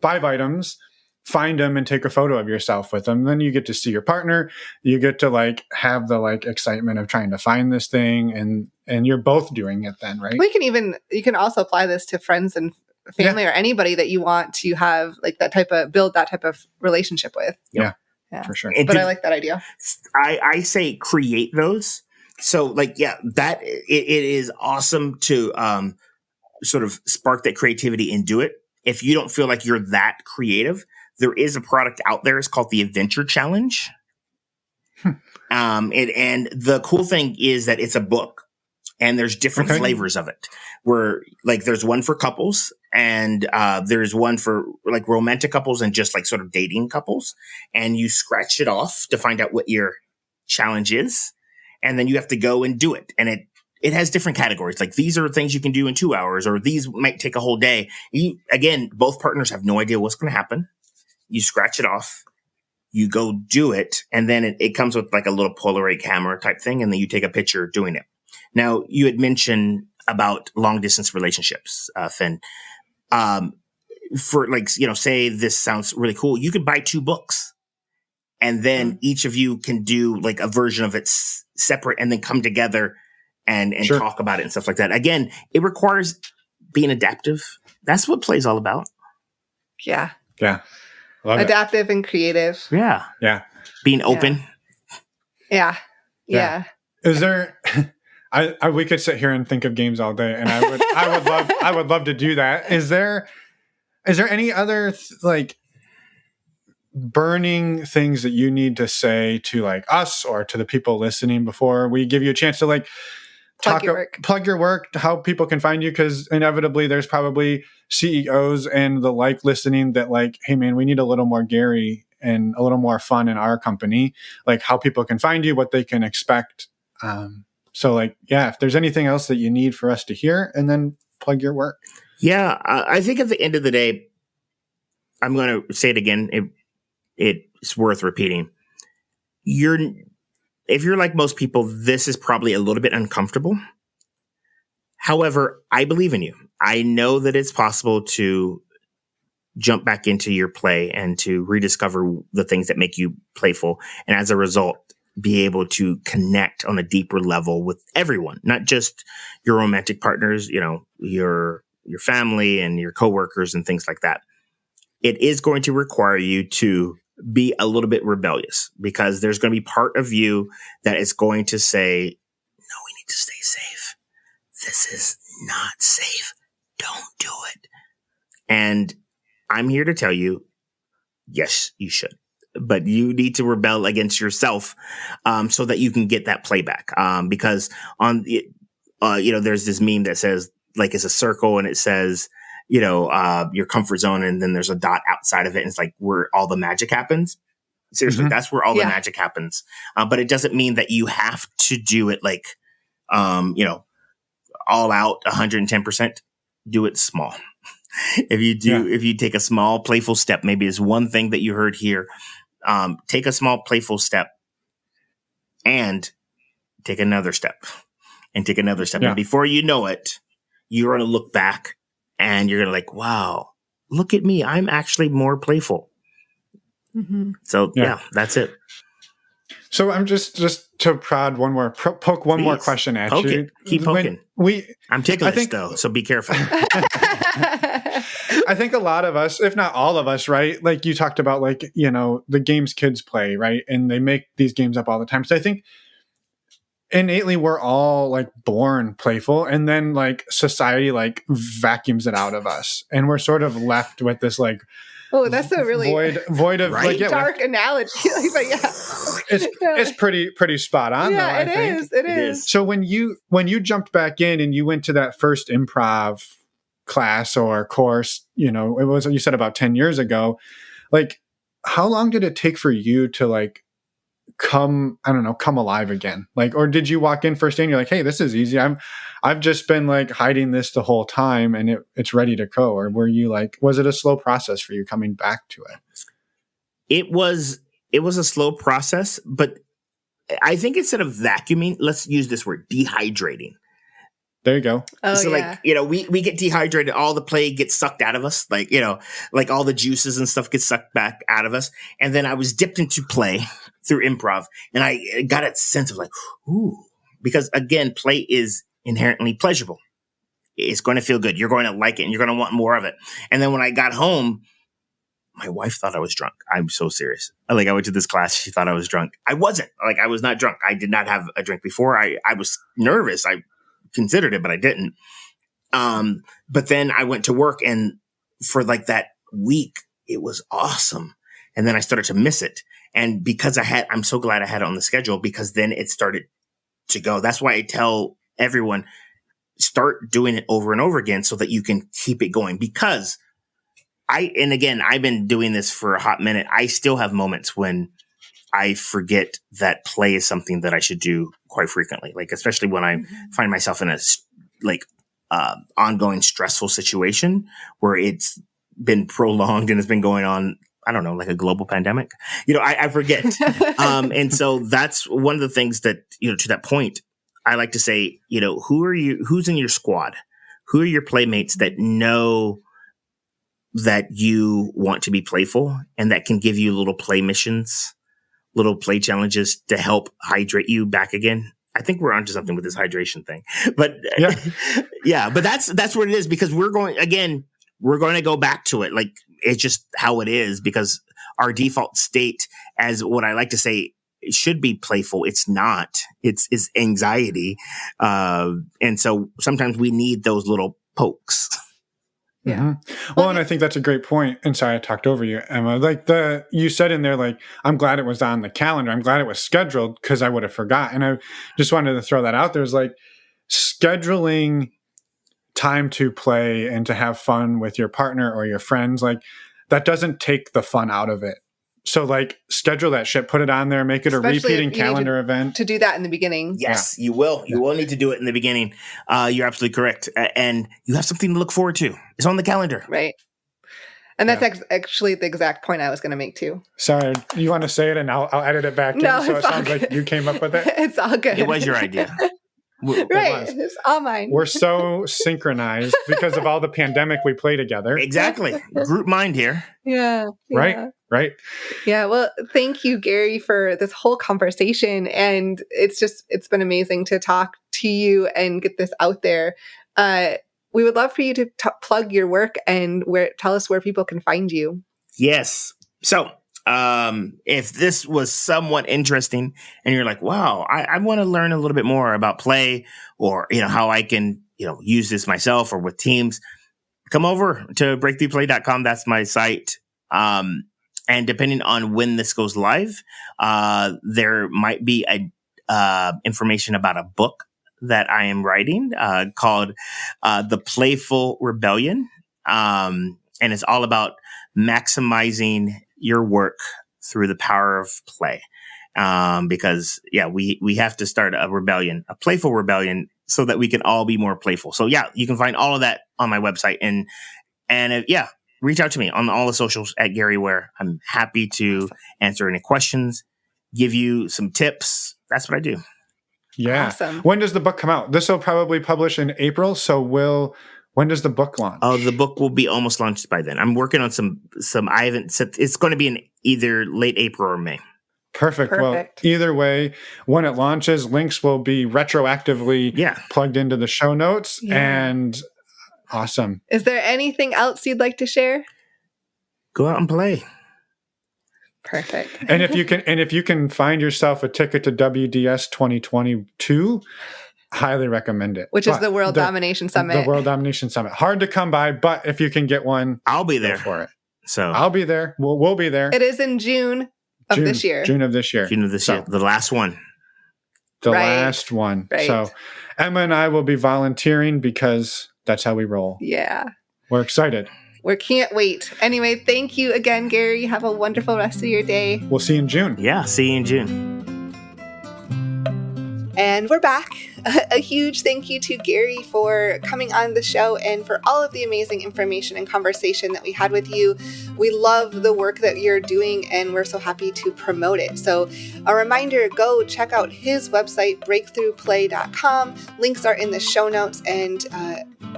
items. Find them and take a photo of yourself with them. Then you get to see your partner. You get to like have the like excitement of trying to find this thing, and you're both doing it then, right? You can also apply this to friends and family or anybody that you want to have like build that type of relationship with. Yeah, for sure. But I like that idea. I say create those. So that it is awesome to sort of spark that creativity and do it. If you don't feel like you're that creative, there is a product out there. It's called the Adventure Challenge. And the cool thing is that it's a book, and there's different flavors of it, where like there's one for couples, and there's one for like romantic couples and just like sort of dating couples. And you scratch it off to find out what your challenge is. And then you have to go and do it. And it has different categories. Like these are things you can do in 2 hours, or these might take a whole day. Again, both partners have no idea what's going to happen. You scratch it off, you go do it, and then it comes with like a little Polaroid camera type thing, and then you take a picture doing it. Now, you had mentioned about long distance relationships, Finn. For like, say this sounds really cool. You could buy 2 books, and then each of you can do like a version of it separate, and then come together and talk about it and stuff like that. Again, it requires being adaptive. That's what play's all about. Yeah. Yeah. Love adaptive and creative. Yeah. Yeah. Being open. Yeah. Is there we could sit here and think of games all day, and I would love to do that. Is there any other like burning things that you need to say to like us or to the people listening before we give you a chance to like plug your work, how people can find you? Because inevitably there's probably CEOs and the like listening that like, hey man, we need a little more Gary and a little more fun in our company, like how people can find you, what they can expect. So like, if there's anything else that you need for us to hear, and then plug your work. Yeah. I think at the end of the day, I'm going to say it again. It's worth repeating. If you're like most people, this is probably a little bit uncomfortable. However, I believe in you. I know that it's possible to jump back into your play and to rediscover the things that make you playful. And as a result, be able to connect on a deeper level with everyone, not just your romantic partners, your family and your coworkers and things like that. It is going to require you to be a little bit rebellious, because there's going to be part of you that is going to say, no, we need to stay safe. This is not safe. Don't do it. And I'm here to tell you, yes, you should. But you need to rebel against yourself so that you can get that playback. Because on there's this meme that says, like, it's a circle and it says, your comfort zone, and then there's a dot outside of it, and it's like where all the magic happens. Seriously, that's where all the magic happens. But it doesn't mean that you have to do it like, all out 110%. Do it small. If you take a small playful step, maybe it's one thing that you heard here. Take a small playful step and take another step and take another step. Yeah. And before you know it, you're going to look back and you're going to like, wow, look at me. I'm actually more playful. Mm-hmm. So yeah, that's it. So I'm just to prod one more, poke one more question at you. It. Keep poking. I'm ticklish though, so be careful. I think a lot of us, if not all of us, right? Like you talked about, like, you know, the games kids play, right? And they make these games up all the time. So I think innately we're all like born playful, and then like society like vacuums it out of us, and we're sort of left with this like, oh, that's a really void of right? like, dark analogy. But yeah, it's pretty spot on. Yeah, though, it is. So when you jumped back in and you went to that first improv class or course, you know, it was, you said about 10 years ago, like how long did it take for you to like come alive again? Like, or did you walk in first day and you're like, hey, this is easy, I've just been like hiding this the whole time and it's ready to go? Or were you like, was it a slow process for you coming back to it? It was a slow process, but I think instead of vacuuming, let's use this word, dehydrating. There you go. Oh, so yeah. like, you know, we get dehydrated, all the play gets sucked out of us. Like, you know, like all the juices and stuff get sucked back out of us. And then I was dipped into play through improv, and I got a sense of like, ooh, because again, play is inherently pleasurable. It's going to feel good. You're going to like it and you're going to want more of it. And then when I got home, my wife thought I was drunk. I'm so serious. Like I went to this class. She thought I was drunk. I wasn't. Like I was not drunk. I did not have a drink before. I was nervous. I considered it, but I didn't. But then I went to work, and for like that week, it was awesome. And then I started to miss it. And because I'm so glad I had it on the schedule, because then it started to go. That's why I tell everyone, start doing it over and over again so that you can keep it going. Because and again, I've been doing this for a hot minute. I still have moments when I forget that play is something that I should do quite frequently. Like, especially when I find myself in a ongoing stressful situation where it's been prolonged and it's been going on, I don't know, like a global pandemic. You know, I forget. And so that's one of the things that, you know, to that point, I like to say, you know, who's in your squad? Who are your playmates that know that you want to be playful and that can give you little play missions, little play challenges to help hydrate you back again? I think we're onto something with this hydration thing, but yeah, but that's what it is, because we're going to go back to it. Like, it's just how it is, because our default state, as what I like to say, it should be playful. It's not. It's anxiety. And so sometimes we need those little pokes. Yeah. Mm-hmm. Well, and I think that's a great point. And sorry, I talked over you, Emma. Like you said in there, like, I'm glad it was on the calendar. I'm glad it was scheduled, because I would have forgotten. And I just wanted to throw that out there. It's like scheduling time to play and to have fun with your partner or your friends. Like, that doesn't take the fun out of it. So like, schedule that shit, put it on there, make it Especially a repeating calendar event. To do that in the beginning. Yes, you will. You will need to do it in the beginning. You're absolutely correct. And you have something to look forward to. It's on the calendar. Right. And that's actually the exact point I was going to make too. Sorry, you want to say it and I'll edit it back in, so it sounds like you came up with it? It's all good. It was your idea. Right. It's all mine. We're so synchronized because of all the pandemic we play together. Exactly. Group mind here. Yeah. Right. Yeah. Well, thank you, Gary, for this whole conversation. And it's been amazing to talk to you and get this out there. We would love for you to plug your work and tell us where people can find you. Yes. So, if this was somewhat interesting and you're like, wow, I want to learn a little bit more about play, or, you know, how I can, you know, use this myself or with teams, come over to breakthroughplay.com. That's my site. And depending on when this goes live, there might be information about a book that I am writing, called, The Playful Rebellion. And it's all about maximizing your work through the power of play. Because we have to start a rebellion, a playful rebellion, so that we can all be more playful. So yeah, you can find all of that on my website, and reach out to me on all the socials at Gary Ware. I'm happy to answer any questions, give you some tips. That's what I do. Yeah. Awesome. When does the book come out? This will probably publish in April. So will When does the book launch? Oh, the book will be almost launched by then. I'm working on some. I haven't set. It's going to be in either late April or May. Perfect. Well, either way, when it launches, links will be retroactively plugged into the show notes. And awesome. Is there anything else you'd like to share? Go out and play. Perfect. And if you can find yourself a ticket to WDS 2022, highly recommend it. Which is the World Domination Summit. The World Domination Summit. Hard to come by, but if you can get one, I'll be there for it. So I'll be there. We'll be there. It is in June of this year. June of this year. The last one. Last one. Right. So Emma and I will be volunteering because that's how we roll. Yeah. We're excited. We can't wait. Anyway, thank you again, Gary. Have a wonderful rest of your day. We'll see you in June. Yeah, see you in June. And we're back. A huge thank you to Gary for coming on the show and for all of the amazing information and conversation that we had with you. We love the work that you're doing and we're so happy to promote it. So a reminder, go check out his website, breakthroughplay.com. Links are in the show notes and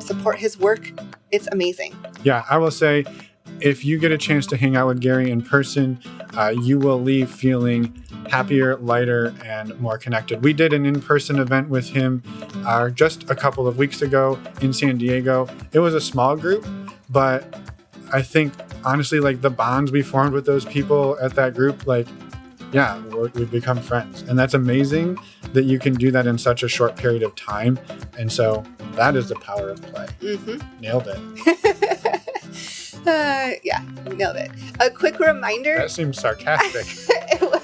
support his work. It's amazing. Yeah, I will say, if you get a chance to hang out with Gary in person, you will leave feeling happier, lighter, and more connected. We did an in-person event with him just a couple of weeks ago in San Diego. It was a small group, but I think, honestly, like the bonds we formed with those people at that group, we've become friends. And that's amazing that you can do that in such a short period of time. And so that is the power of play. Mm-hmm. Nailed it. Nailed it. A quick reminder. That seems sarcastic.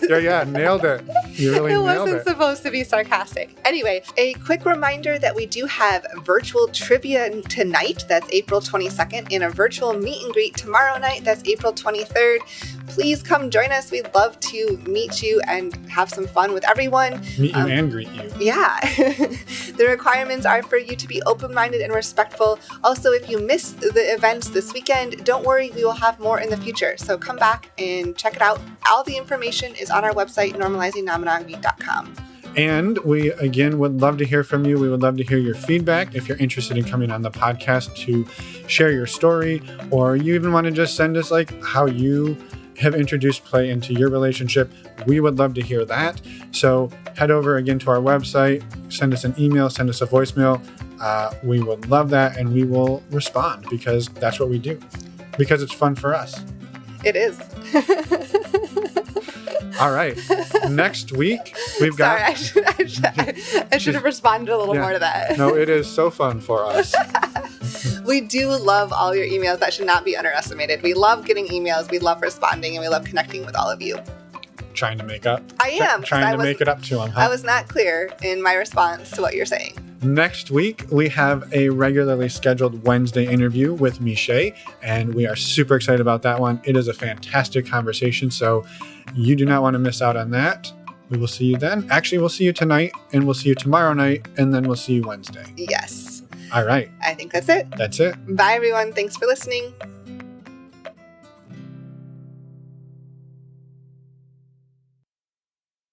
Nailed it. You really nailed it. It wasn't supposed to be sarcastic. Anyway, a quick reminder that we do have virtual trivia tonight. That's April 22nd, and a virtual meet and greet tomorrow night. That's April 23rd. Please come join us. We'd love to meet you and have some fun with everyone. Meet you and greet you. Yeah. The requirements are for you to be open-minded and respectful. Also, if you missed the events this weekend, don't worry, we will have more in the future. So come back and check it out. All the information is on our website, normalizingnonmonogamy.com. And we, again, would love to hear from you. We would love to hear your feedback. If you're interested in coming on the podcast to share your story, or you even want to just send us how you have introduced play into your relationship, we would love to hear that. So head over again to our website, send us an email, send us a voicemail. We would love that, and we will respond because that's what we do. Because it's fun for us. It is. All right. Next week, we've got... Sorry, I should have responded a little more to that. No, it is so fun for us. We do love all your emails. That should not be underestimated. We love getting emails. We love responding, and we love connecting with all of you. Trying to make up? I am. Trying to make it up to them, huh? I was not clear in my response to what you're saying. Next week, we have a regularly scheduled Wednesday interview with Miche, and we are super excited about that one. It is a fantastic conversation, so you do not want to miss out on that. We will see you then. Actually, we'll see you tonight, and we'll see you tomorrow night, and then we'll see you Wednesday. Yes. All right. I think that's it. That's it. Bye, everyone. Thanks for listening.